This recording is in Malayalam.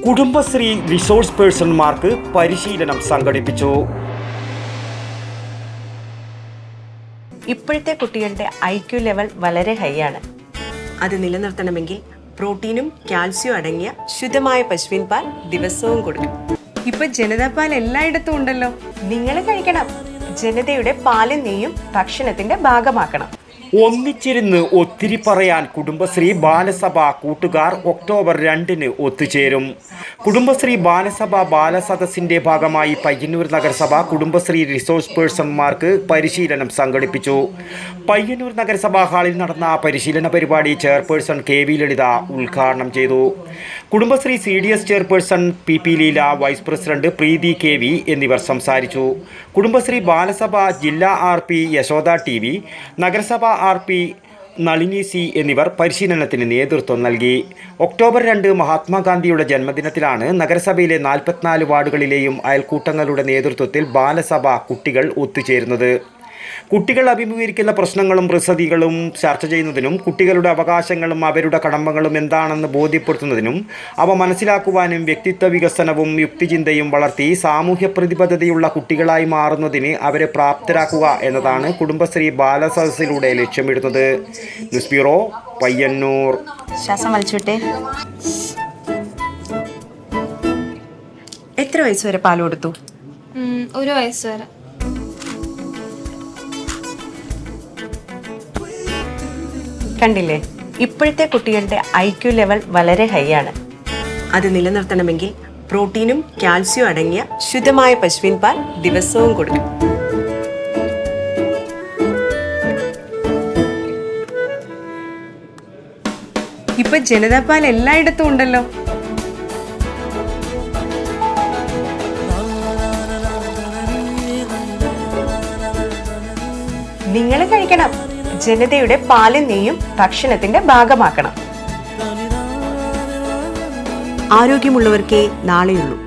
കുടുംബശ്രീ റിസോഴ്സ് പേഴ്സൺമാർക്ക് പരിശീലനം സംഘടിപ്പിച്ചു. ഇപ്പോഴത്തെ കുട്ടികളുടെ IQ ലെവൽ വളരെ ഹൈ ആണ്. അത് നിലനിർത്തണമെങ്കിൽ പ്രോട്ടീനും കാൽസ്യവും അടങ്ങിയ ശുദ്ധമായ പശുവിൻ പാൽ ദിവസവും കൊടുക്കും. ഇപ്പൊ ജനതാ പാൽ എല്ലായിടത്തും ഉണ്ടല്ലോ. നിങ്ങൾ കഴിക്കണം. ജനതയുടെ പാലും നെയ്യും ഭക്ഷണത്തിന്റെ ഭാഗമാക്കണം. ഒന്നിച്ചിരുന്ന് ഒത്തിരി പറയാൻ കുടുംബശ്രീ ബാലസഭ കൂട്ടുകാർ ഒക്ടോബർ 2 ഒത്തുചേരും. കുടുംബശ്രീ ബാലസഭ ബാലസദസ്സിന്റെ ഭാഗമായി പയ്യന്നൂർ നഗരസഭ കുടുംബശ്രീ റിസോഴ്സ് പേഴ്സൺമാർക്ക് പരിശീലനം സംഘടിപ്പിച്ചു. പയ്യന്നൂർ നഗരസഭാ ഹാളിൽ നടന്ന പരിശീലന പരിപാടി ചെയർപേഴ്സൺ KV ലളിത ഉദ്ഘാടനം ചെയ്തു. Kudumbashree CDS chairperson PP Leela, vice president Preethi KV എന്നിവർ സംസാരിച്ചു. കുടുംബശ്രീ ബാലസഭ ജില്ലാ RP യശോദ TV, നഗരസഭ RP നളിനി C എന്നിവർ പരിശീലനത്തിന് നേതൃത്വം നൽകി. ഒക്ടോബർ 2 മഹാത്മാഗാന്ധിയുടെ ജന്മദിനത്തിലാണ് നഗരസഭയിലെ 44 വാർഡുകളിലെയും അയൽക്കൂട്ടങ്ങളുടെ നേതൃത്വത്തിൽ ബാലസഭ കുട്ടികൾ ഒത്തുചേരുന്നത്. കുട്ടികൾ അഭിമുഖീകരിക്കുന്ന പ്രശ്നങ്ങളും പ്രതിസന്ധികളും ചർച്ച ചെയ്യുന്നതിനും കുട്ടികളുടെ അവകാശങ്ങളും അവരുടെ കടമകളും എന്താണെന്ന് ബോധ്യപ്പെടുത്തുന്നതിനും അവ മനസ്സിലാക്കുവാനും വ്യക്തിത്വ വികസനവും യുക്തിചിന്തയും വളർത്തി സാമൂഹ്യ പ്രതിബദ്ധതയുള്ള കുട്ടികളായി മാറുന്നതിന് അവരെ പ്രാപ്തരാക്കുക എന്നതാണ് കുടുംബശ്രീ ബാലസദസ്സിലൂടെ ലക്ഷ്യമിടുന്നത്. News bureau, Payyanur. ശ്വാസം വലിച്ചുവിട്ടെ. എത്ര വയസ്സ് വരെ പാൽ കൊടുത്തു? 1 വയസ്സ് വരെ. കണ്ടില്ലേ, ഇപ്പോഴത്തെ കുട്ടികളുടെ IQ ലെവൽ വളരെ ഹൈ ആണ്. അത് നിലനിർത്തണമെങ്കിൽ പ്രോട്ടീനും കാൽസ്യവും അടങ്ങിയ ശുദ്ധമായ പശുവിൻ പാൽ ദിവസവും കൊടുക്കും. ഇപ്പൊ ജനതാ പാൽ എല്ലായിടത്തും ഉണ്ടല്ലോ. നിങ്ങൾ കഴിക്കണം. ജനതയുടെ പാലും നെയ്യും ഭക്ഷണത്തിന്റെ ഭാഗമാക്കണം. ആരോഗ്യമുള്ളവർക്കേ നാളെയുള്ളൂ.